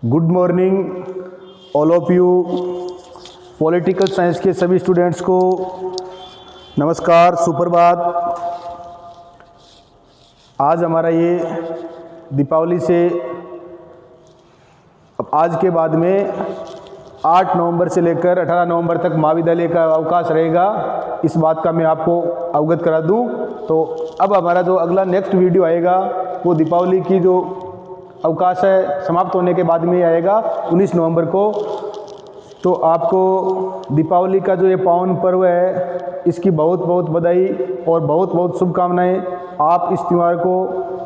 Good morning all of you. Political science के सभी students को नमस्कार, सुप्रभात। आज हमारा ये दीपावली से अब आज के बाद में 8 नवंबर से लेकर 18 नवंबर तक महाविद्यालय का अवकाश रहेगा, इस बात का मैं आपको अवगत करा दूं। तो अब हमारा जो अगला नेक्स्ट वीडियो आएगा वो दीपावली की जो अवकाश है समाप्त होने के बाद में आएगा 19 नवंबर को। तो आपको दीपावली का जो ये पावन पर्व है इसकी बहुत बहुत बधाई और बहुत बहुत शुभकामनाएं। आप इस त्यौहार को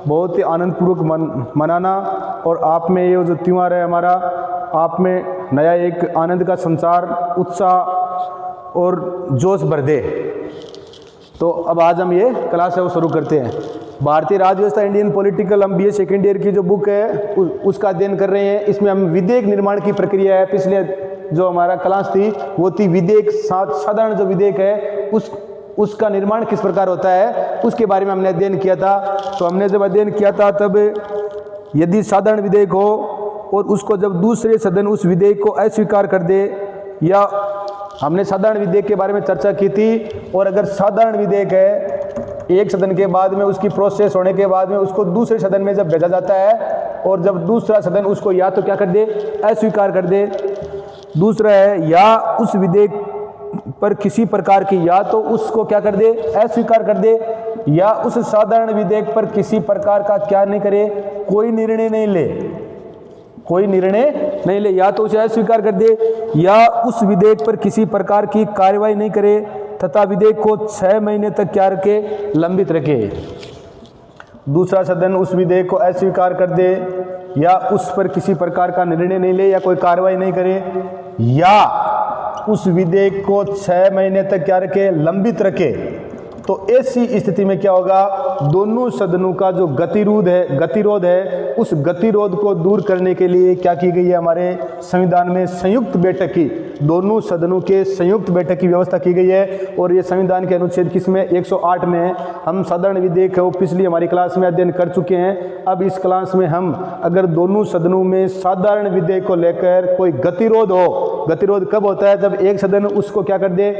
बहुत ही आनंदपूर्वक मनाना और आप में ये जो त्यौहार है हमारा, आप में नया एक आनंद का संचार, उत्साह और जोश भर दे। तो अब आज हम ये क्लास है वो शुरू करते हैं। भारतीय राज्य व्यवस्था इंडियन पॉलिटिकल, हम बीए सेकेंड ईयर की जो बुक है उसका अध्ययन कर रहे हैं। इसमें हम विधेयक निर्माण की प्रक्रिया है, पिछले जो हमारा क्लास थी वो थी विधेयक, साधारण जो विधेयक है उसका निर्माण किस प्रकार होता है उसके बारे में हमने अध्ययन किया था। तो हमने जब अध्ययन किया था तब यदि साधारण विधेयक हो और उसको जब दूसरे सदन उस विधेयक को अस्वीकार कर दे, या हमने साधारण विधेयक के बारे में चर्चा की थी, और अगर साधारण विधेयक है एक सदन के बाद में उसकी प्रोसेस होने के बाद में उसको दूसरे सदन में जब भेजा जाता है और जब दूसरा सदन उसको या तो क्या कर दे, अस्वीकार कर दे। दूसरा है या उस विधेयक पर किसी प्रकार की, या तो उसको क्या कर दे, अस्वीकार कर दे, या उस साधारण विधेयक पर किसी प्रकार का क्या नहीं करे, कोई निर्णय नहीं ले, कोई निर्णय नहीं ले, या तो उसे अस्वीकार कर दे या उस विधेयक पर किसी प्रकार की कार्रवाई नहीं करे तथा विधेयक को 6 महीने तक क्या रखे, लंबित रखे। दूसरा सदन उस विधेयक को अस्वीकार कर दे या उस पर किसी प्रकार का निर्णय नहीं ले या कोई कार्रवाई नहीं करे, या उस विधेयक को 6 महीने तक क्या रखे, लंबित रखे। तो ऐसी स्थिति में क्या होगा, दोनों सदनों का जो गतिरोध है उस गतिरोध को दूर करने के लिए क्या की गई है, हमारे संविधान में संयुक्त बैठक की, दोनों सदनों के संयुक्त बैठक की व्यवस्था की गई है। और ये संविधान के अनुच्छेद किसमें, 108 में है। हम साधारण विधेयक है वो पिछली हमारी क्लास में अध्ययन कर चुके हैं। अब इस क्लास में हम अगर दोनों सदनों में साधारण विधेयक को लेकर कोई गतिरोध हो, गतिरोध कब होता है, जब एक सदन उसको क्या कर दे,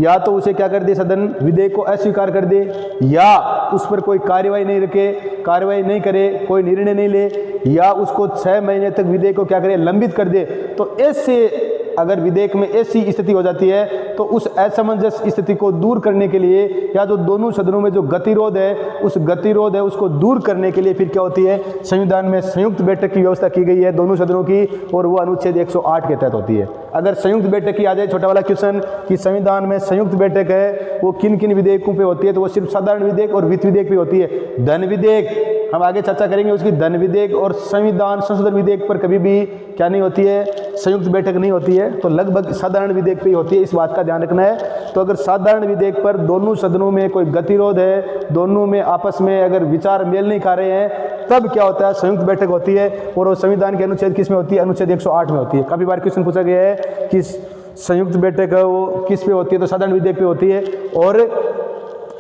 या तो उसे क्या कर दे, सदन विधेयक को अस्वीकार कर दे, या उस पर कोई कार्रवाई नहीं रखे, कार्रवाई नहीं करे, कोई निर्णय नहीं ले, या उसको 6 महीने तक विधेयक को क्या करे, लंबित कर दे। तो ऐसे अगर विधेयक में ऐसी स्थिति हो जाती है तो उस असमंजस स्थिति को दूर करने के लिए, या जो दोनों सदनों में जो गतिरोध है उस गतिरोध है उसको दूर करने के लिए फिर क्या होती है, संविधान में संयुक्त बैठक की व्यवस्था की गई है दोनों सदनों की, और वो अनुच्छेद 108 के तहत होती है। अगर संयुक्त बैठक की आ जाए, छोटा वाला क्वेश्चन कि संविधान में संयुक्त बैठक है वो किन किन विधेयकों पे होती है, तो वो सिर्फ साधारण विधेयक और वित्त विधेयक पे होती है। धन विधेयक हम आगे चर्चा करेंगे उसकी, धन विधेयक और संविधान संशोधन विधेयक पर कभी भी क्या नहीं होती है, संयुक्त बैठक नहीं होती है, तो लगभग साधारण विधेयक पे ही होती है, इस बात का ध्यान रखना है। तो अगर साधारण विधेयक पर दोनों सदनों में कोई गतिरोध है, दोनों में आपस में अगर विचार मेल नहीं खा रहे हैं, तब क्या होता है, संयुक्त बैठक होती है। और वो संविधान के अनुच्छेद किस में होती है, अनुच्छेद 108 में होती है। काफी बार क्वेश्चन पूछा गया है कि संयुक्त बैठक है वो किस पे होती है, तो साधारण विधेयक पे होती है। और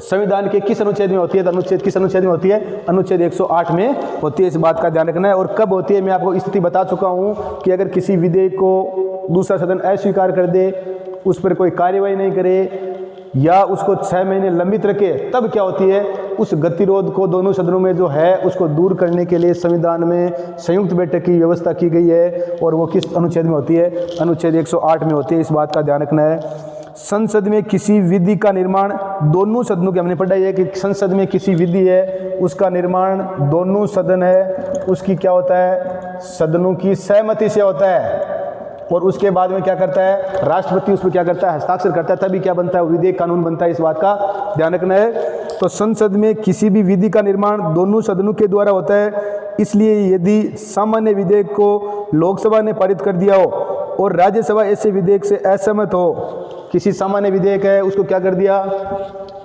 संविधान के किस अनुच्छेद में होती है, तो अनुच्छेद किस अनुच्छेद में होती है, अनुच्छेद 108 में होती है, इस बात का ध्यान रखना है। और कब होती है, मैं आपको स्थिति बता चुका हूं कि अगर किसी विधेयक को दूसरा सदन अस्वीकार कर दे, उस पर कोई कार्रवाई नहीं करे या उसको 6 महीने लंबित रखे, तब क्या होती है, उस गतिरोध को दोनों सदनों में जो है उसको दूर करने के लिए संविधान में संयुक्त बैठक की व्यवस्था की गई है। और वो किस अनुच्छेद में होती है, अनुच्छेद 108 में होती है, इस बात का ध्यान रखना है। संसद में किसी विधि का निर्माण दोनों सदनों के, हमने पढ़ा है कि संसद में किसी विधि है उसका निर्माण दोनों सदन है उसकी क्या होता है, सदनों की सहमति से होता है। और उसके बाद में क्या करता है, राष्ट्रपति उस पर क्या करता है, हस्ताक्षर करता है, तभी क्या बनता है, विधेयक कानून बनता है, इस बात का ध्यान रखना है। तो संसद में किसी भी विधि का निर्माण दोनों सदनों के द्वारा होता है। इसलिए यदि सामान्य विधेयक को लोकसभा ने पारित कर दिया हो और राज्यसभा ऐसे विधेयक से असहमत हो, किसी सामान्य विधेयक है उसको क्या कर दिया,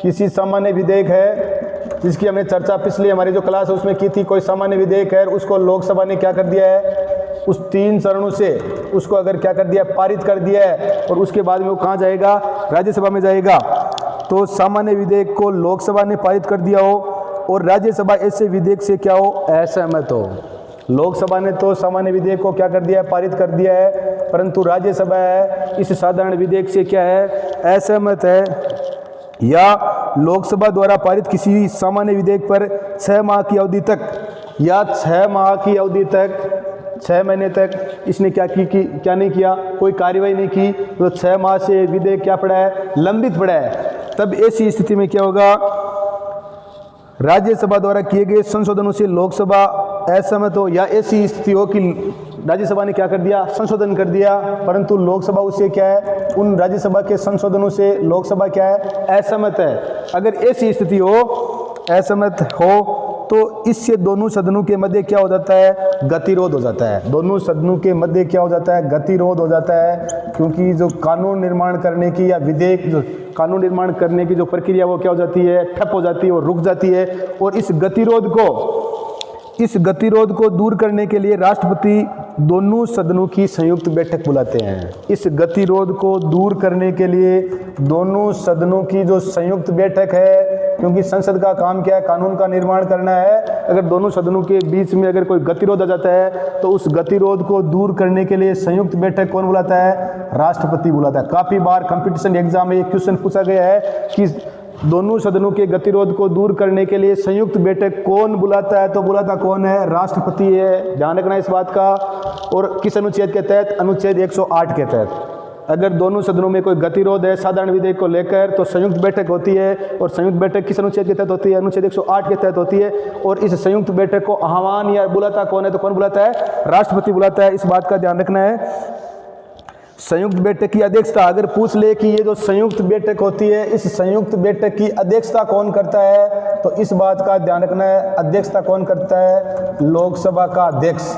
किसी सामान्य विधेयक है जिसकी हमने चर्चा पिछली हमारी जो क्लास है उसमें की थी, कोई सामान्य विधेयक है उसको लोकसभा ने क्या कर दिया है, उस 3 चरणों से उसको अगर क्या कर दिया, पारित कर दिया है, और उसके बाद में वो कहाँ जाएगा, राज्यसभा में जाएगा। तो सामान्य विधेयक को लोकसभा ने पारित कर दिया हो और राज्यसभा ऐसे विधेयक से क्या हो, असहमत हो, लोकसभा ने तो सामान्य विधेयक को क्या कर दिया है, पारित कर दिया है, परंतु राज्यसभा है इस साधारण विधेयक से क्या है, असहमत है, या लोकसभा द्वारा पारित किसी सामान्य विधेयक पर 6 माह की अवधि तक या 6 माह की अवधि तक 6 महीने तक इसने क्या नहीं किया, कोई कार्रवाई नहीं की, तो 6 माह से विधेयक क्या पड़ा है, लंबित पड़ा है। तब ऐसी स्थिति में क्या होगा, राज्यसभा द्वारा किए गए संशोधनों से लोकसभा असहमत हो, या ऐसी स्थिति हो कि राज्यसभा ने क्या कर दिया, संशोधन कर दिया, परंतु लोकसभा उससे क्या है, उन राज्यसभा के संशोधनों से लोकसभा क्या है, असहमत है। अगर ऐसी स्थिति हो, असहमत हो, तो इससे दोनों सदनों के मध्य क्या हो जाता है, गतिरोध हो जाता है। दोनों सदनों के मध्य क्या हो जाता है, गतिरोध हो जाता है, क्योंकि जो कानून निर्माण करने की या विधेयक जो कानून निर्माण करने की जो प्रक्रिया वो क्या हो जाती है, ठप हो जाती है, वो रुक जाती है। और इस गतिरोध को दूर करने के लिए राष्ट्रपति दोनों सदनों की संयुक्त बैठक बुलाते हैं। इस गतिरोध को दूर करने के लिए दोनों सदनों की जो संयुक्त बैठक है, क्योंकि संसद का काम क्या है, कानून का निर्माण करना है। अगर दोनों सदनों के बीच में अगर कोई गतिरोध आ जाता है तो उस गतिरोध को दूर करने के लिए संयुक्त बैठक कौन बुलाता है, राष्ट्रपति बुलाता है। काफ़ी बार कंपटीशन एग्जाम में एक क्वेश्चन पूछा गया है कि दोनों सदनों के गतिरोध को दूर करने के लिए संयुक्त बैठक कौन बुलाता है, तो बुलाता कौन है, राष्ट्रपति है। ध्यान रखना इस बात का। और किस अनुच्छेद के तहत, अनुच्छेद 108 के तहत। अगर दोनों सदनों में कोई गतिरोध है साधारण विधेयक को लेकर तो संयुक्त बैठक होती है। और संयुक्त बैठक किस अनुच्छेद के तहत होती है, अनुच्छेद 108 के तहत होती है। और इस संयुक्त बैठक को आह्वान या बुलाता कौन है, तो कौन बुलाता है, राष्ट्रपति बुलाता है। इस बात का ध्यान रखना है। संयुक्त बैठक की अध्यक्षता अगर पूछ ले कि ये जो संयुक्त बैठक होती है, इस संयुक्त बैठक की अध्यक्षता कौन करता है, तो इस बात का ध्यान रखना है, अध्यक्षता कौन करता है, लोकसभा का अध्यक्ष,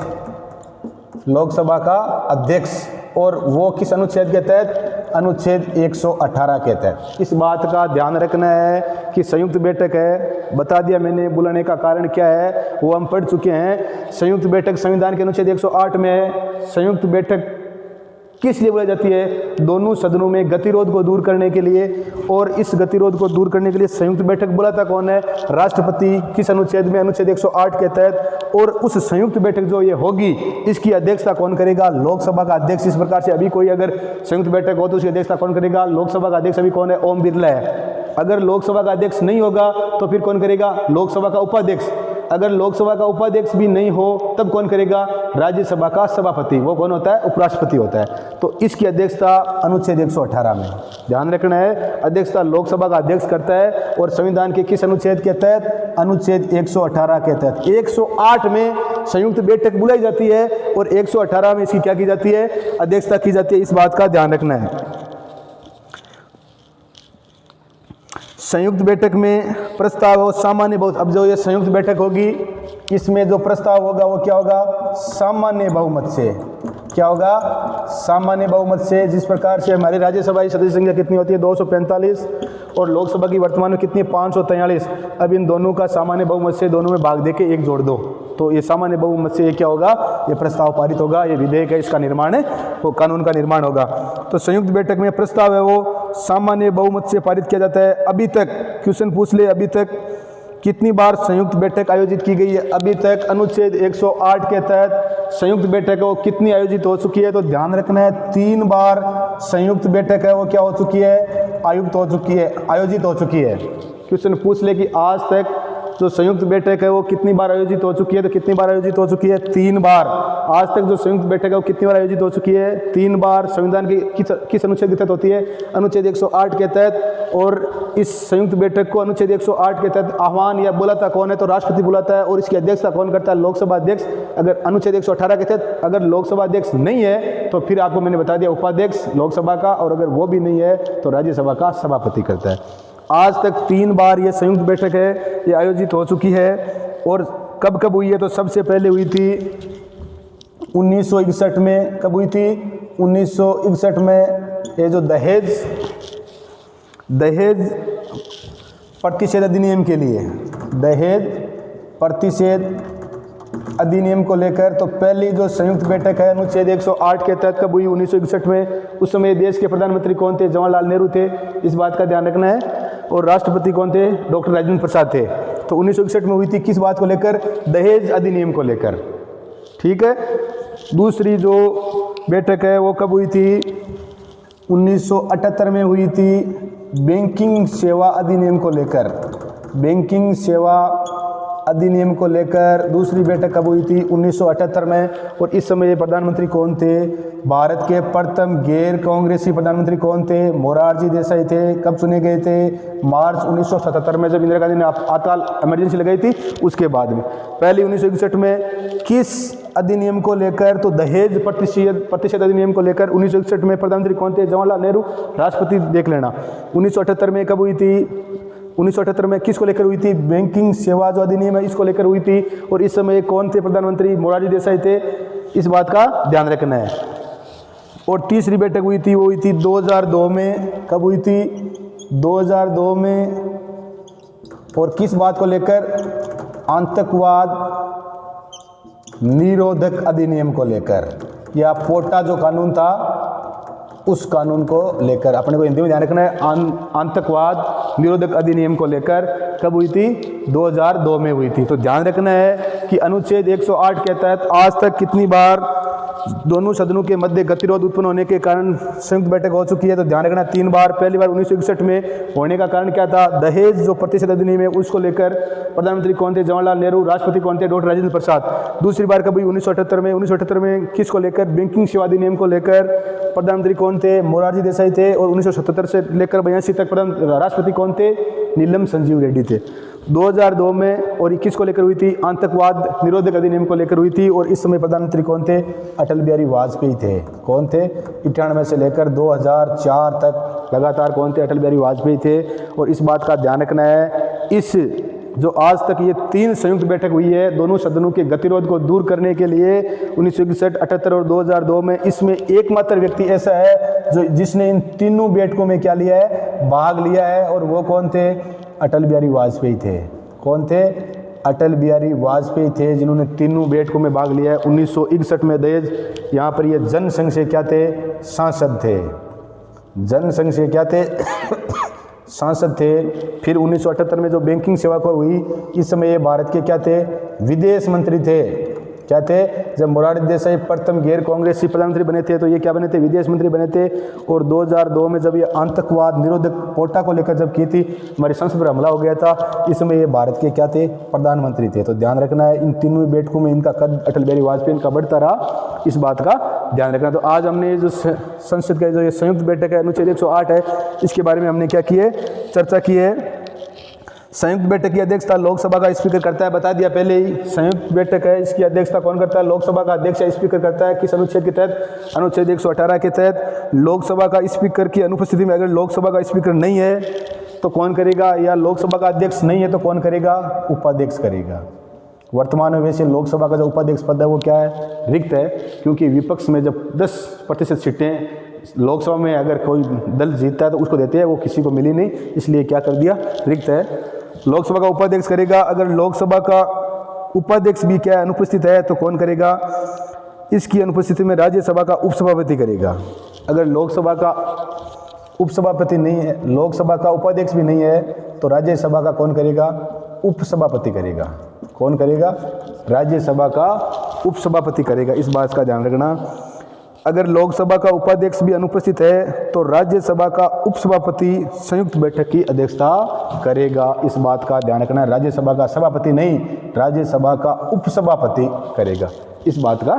लोकसभा का अध्यक्ष। और वो किस अनुच्छेद के तहत, अनुच्छेद 118 के तहत। इस बात का ध्यान रखना है कि संयुक्त बैठक है, बता दिया मैंने, बुलाने का कारण क्या है वो हम पढ़ चुके हैं। संयुक्त बैठक संविधान के अनुच्छेद 108 में है। संयुक्त बैठक किस लिए बुलाई जाती है, दोनों सदनों में गतिरोध को दूर करने के लिए। और इस गतिरोध को दूर करने के लिए संयुक्त बैठक बुलाता कौन है, राष्ट्रपति। किस अनुच्छेद में, अनुच्छेद 108 के तहत। और उस संयुक्त बैठक जो ये होगी इसकी अध्यक्षता कौन करेगा, लोकसभा का अध्यक्ष। इस प्रकार से अभी कोई अगर संयुक्त बैठक हो तो उसकी अध्यक्षता कौन करेगा, लोकसभा का अध्यक्ष अभी कौन है, ओम बिरला है। अगर लोकसभा का अध्यक्ष नहीं होगा तो फिर कौन करेगा, लोकसभा का उपाध्यक्ष। अगर लोकसभा का उपाध्यक्ष भी नहीं हो तब कौन करेगा, राज्यसभा का सभापति। वो कौन होता है, उपराष्ट्रपति होता है। तो इसकी अध्यक्षता अनुच्छेद 118 में ध्यान रखना है, अध्यक्षता लोकसभा का अध्यक्ष करता है। और संविधान के किस अनुच्छेद के तहत, अनुच्छेद 118 के तहत। 108 में संयुक्त बैठक बुलाई जाती है और 118 में इसकी क्या की जाती है, अध्यक्षता की जाती है। इस बात का ध्यान रखना है। संयुक्त बैठक में प्रस्ताव हो सामान्य बहुमत। अब जो ये संयुक्त बैठक होगी इसमें जो प्रस्ताव होगा वो क्या होगा, सामान्य बहुमत से। क्या होगा, सामान्य बहुमत से। जिस प्रकार से हमारी राज्यसभा की सदस्य संख्या कितनी होती है, 245, और लोकसभा की वर्तमान में कितनी, 543। अब इन दोनों का सामान्य बहुमत से दोनों में भाग देके 1 जोड़ दो, तो ये सामान्य बहुमत से ये क्या होगा, ये प्रस्ताव पारित होगा। ये विधेयक है, इसका निर्माण है, वो कानून का निर्माण होगा। तो संयुक्त बैठक में प्रस्ताव है वो सामान्य बहुमत से पारित किया जाता है। अभी तक क्वेश्चन पूछ ले, अभी तक कितनी बार संयुक्त बैठक आयोजित की गई है, अभी तक अनुच्छेद 108 के तहत संयुक्त बैठक है वो कितनी आयोजित हो चुकी है, तो ध्यान रखना है 3 बार संयुक्त बैठक है वो क्या हो चुकी है, आयोजित हो चुकी है। क्वेश्चन पूछ ले कि आज तक जो संयुक्त बैठक है वो कितनी बार आयोजित हो चुकी है, तो कितनी बार आयोजित हो चुकी है, 3 बार। आज तक जो संयुक्त बैठक है वो कितनी बार आयोजित हो चुकी है, 3 बार। संविधान की किस अनुच्छेद के तहत होती है, अनुच्छेद 108 के तहत। और इस संयुक्त बैठक को अनुच्छेद 108 के तहत आह्वान या बुलाता कौन है, तो राष्ट्रपति बुलाता है। और इसकी अध्यक्षता कौन करता है, लोकसभा अध्यक्ष। अगर अनुच्छेद 118 के तहत अगर लोकसभा अध्यक्ष नहीं है तो फिर आपको मैंने बता दिया उपाध्यक्ष लोकसभा का, और अगर वो भी नहीं है तो राज्यसभा का सभापति करता है। आज तक 3 बार ये संयुक्त बैठक है ये आयोजित हो चुकी है। और कब कब हुई है, तो सबसे पहले हुई थी 1961 में। कब हुई थी, 1961 में। ये जो दहेज प्रतिषेध अधिनियम के लिए, दहेज प्रतिषेध अधिनियम को लेकर तो पहली जो संयुक्त बैठक है अनुच्छेद 108 के तहत कब हुई, 1961 में। उस समय देश के प्रधानमंत्री कौन थे, जवाहरलाल नेहरू थे। इस बात का ध्यान रखना है। और राष्ट्रपति कौन थे, डॉक्टर राजेंद्र प्रसाद थे। तो 1961 में हुई थी किस बात को लेकर, दहेज अधिनियम को लेकर। ठीक है। दूसरी जो बैठक है वो कब हुई थी? 1978 में हुई थी, बैंकिंग सेवा अधिनियम को लेकर। बैंकिंग सेवा अधिनियम को लेकर दूसरी बैठक कब हुई थी? 1978 में। और इस समय प्रधानमंत्री कौन थे? भारत के प्रथम गैर कांग्रेसी प्रधानमंत्री कौन थे? मोरारजी देसाई थे। कब चुने गए थे? मार्च 1977 में, जब इंदिरा गांधी ने आपातकाल इमरजेंसी लगाई थी उसके बाद में। पहले 1961 में किस अधिनियम को लेकर? तो दहेज प्रतिशत अधिनियम को लेकर 1961 में प्रधानमंत्री कौन थे? जवाहरलाल नेहरू। राष्ट्रपति देख लेना। 1978 में कब हुई थी? 1978 में किसको लेकर हुई थी? बैंकिंग सेवा जो अधिनियम है इसको लेकर हुई थी। और इस समय कौन थे प्रधानमंत्री? मोरारजी देसाई थे। इस बात का ध्यान रखना है। और तीसरी बैठक हुई थी, वो हुई थी 2002 में। कब हुई थी? 2002 में। और किस बात को लेकर? आतंकवाद निरोधक अधिनियम को लेकर, या पोटा जो कानून था उस कानून को लेकर। अपने को हिंदी में ध्यान रखना है। आतंकवाद निरोधक अधिनियम को लेकर कब हुई थी? 2002 में हुई थी। तो ध्यान रखना है कि अनुच्छेद 108 के तहत आज तक कितनी बार दोनों सदनों के मध्य गतिरोध उत्पन्न होने के कारण संयुक्त बैठक हो चुकी है? तो ध्यान रखना 3 बार। पहली बार 1961 में होने का कारण क्या था? दहेज जो प्रतिशत अधिनियम है उसको लेकर प्रधानमंत्री कौन थे? जवाहरलाल नेहरू। राष्ट्रपति कौन थे? डॉक्टर राजेंद्र प्रसाद। दूसरी बार कब हुई? 1978 में। 1978 में किसको लेकर? बैंकिंग सेवा अधिनियम को लेकर प्रधानमंत्री कौन थे? मोरारजी देसाई थे। और 1977 से लेकर 82 तक राष्ट्रपति कौन थे? नीलम संजीव रेड्डी थे। 2002 में और 21 को लेकर हुई थी, आतंकवाद निरोधक अधिनियम को लेकर हुई थी। और इस समय प्रधानमंत्री कौन थे? अटल बिहारी वाजपेयी थे। कौन थे? 91 से लेकर 2004 तक लगातार कौन थे? अटल बिहारी वाजपेयी थे। और इस बात का ध्यान रखना है, इस जो आज तक ये 3 संयुक्त बैठक हुई है दोनों सदनों के गतिरोध को दूर करने के लिए 1961, 78 और 2002 में, इसमें एकमात्र व्यक्ति ऐसा है जो जिसने इन तीनों बैठकों में क्या लिया है? भाग लिया है। और वो कौन थे? अटल बिहारी वाजपेयी थे। कौन थे? अटल बिहारी वाजपेयी थे, जिन्होंने तीनों बैठकों में भाग लिया है। 1961 में दहेज, यहाँ पर ये जनसंघ से क्या थे? सांसद थे। जनसंघ से क्या थे? सांसद थे। फिर 1978 में जो बैंकिंग सेवा को हुई, इस समय ये भारत के क्या थे? विदेश मंत्री थे। क्या थे? जब मोरारजी देसाई प्रथम गैर कांग्रेसी प्रधानमंत्री बने थे तो ये क्या बने थे? विदेश मंत्री बने थे। और 2002 में जब ये आतंकवाद निरोधक पोटा को लेकर जब की थी, हमारी संसद पर हमला हो गया था, इस समय ये भारत के क्या थे? प्रधानमंत्री थे। तो ध्यान रखना है, इन तीनों बैठकों में इनका कद अटल बिहारी वाजपेयी का बढ़ता रहा, इस बात का ध्यान रखना। तो आज हमने जो संसद का जो ये संयुक्त बैठक है, अनुच्छेद 108 है, इसके बारे में हमने क्या की है? चर्चा की है। संयुक्त बैठक की अध्यक्षता लोकसभा का स्पीकर करता है, बता दिया पहले ही। संयुक्त बैठक है, इसकी अध्यक्षता कौन करता है? लोकसभा का अध्यक्ष स्पीकर करता है। किस अनुच्छेद के तहत? अनुच्छेद 118 के तहत। लोकसभा का स्पीकर की अनुपस्थिति में अगर लोकसभा का स्पीकर नहीं है तो कौन करेगा? या लोकसभा का अध्यक्ष नहीं है तो कौन करेगा? उपाध्यक्ष करेगा। वर्तमान में वैसे लोकसभा का जो उपाध्यक्ष पद है वो क्या है? रिक्त है, क्योंकि विपक्ष में जब 10% सीटें लोकसभा में अगर कोई दल जीतता है तो उसको देते हैं, वो किसी को मिली नहीं, इसलिए क्या कर दिया? रिक्त है। लोकसभा का उपाध्यक्ष करेगा। अगर लोकसभा का उपाध्यक्ष भी क्या है? अनुपस्थित है तो कौन करेगा? इसकी अनुपस्थिति में राज्यसभा का उपसभापति करेगा। अगर लोकसभा का उपसभापति नहीं है, लोकसभा का उपाध्यक्ष भी नहीं है, तो राज्यसभा का कौन करेगा? उपसभापति करेगा। कौन करेगा? राज्यसभा का उपसभापति करेगा। इस बात का ध्यान रखना। अगर लोकसभा का उपाध्यक्ष भी अनुपस्थित है तो राज्यसभा का उपसभापति संयुक्त बैठक की अध्यक्षता करेगा। इस बात का ध्यान रखना। राज्यसभा का सभापति नहीं, राज्यसभा का उपसभापति करेगा। इस बात का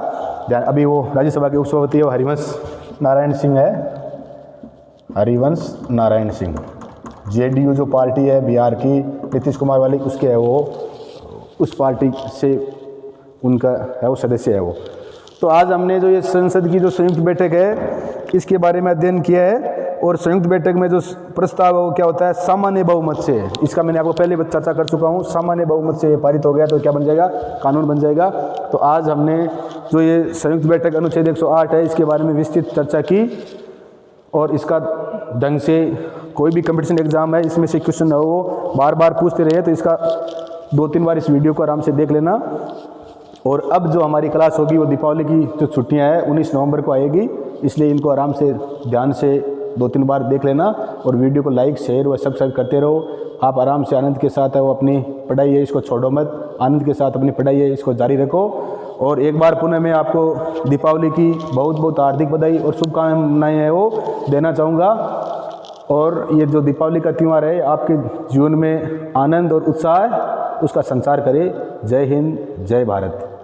ध्यान। अभी वो राज्यसभा के उपसभापति है, वो हरिवंश नारायण सिंह है। हरिवंश नारायण सिंह, जेडीयू जो पार्टी है बिहार की नीतीश कुमार वाली, उसके है वो, उस पार्टी से उनका है वो, सदस्य है वो। तो आज हमने जो ये संसद की जो संयुक्त बैठक है इसके बारे में अध्ययन किया है। और संयुक्त बैठक में जो प्रस्ताव है वो क्या होता है? सामान्य बहुमत से। इसका मैंने आपको पहले चर्चा कर चुका हूँ। सामान्य बहुमत से ये पारित हो गया तो क्या बन जाएगा? कानून बन जाएगा। तो आज हमने जो ये संयुक्त बैठक अनुच्छेद 108 है इसके बारे में विस्तृत चर्चा की। और इसका ढंग से कोई भी कंपटीशन एग्जाम है इसमें से क्वेश्चन हो वो बार बार पूछते रहे, तो इसका 2-3 बार इस वीडियो को आराम से देख लेना। और अब जो हमारी क्लास होगी वो दीपावली की जो छुट्टियां हैं 19 नवंबर को आएगी, इसलिए इनको आराम से ध्यान से 2-3 बार देख लेना और वीडियो को लाइक शेयर व सब्सक्राइब करते रहो। आप आराम से आनंद के साथ है वो अपनी पढ़ाई है इसको छोड़ो मत, आनंद के साथ अपनी पढ़ाई है इसको जारी रखो। और एक बार पुनः मैं आपको दीपावली की बहुत बहुत हार्दिक बधाई और शुभकामनाएं है वो देना चाहूँगा। और ये जो दीपावली का त्यौहार है आपके जीवन में आनंद और उत्साह उसका संचार करे। जय हिंद, जय भारत।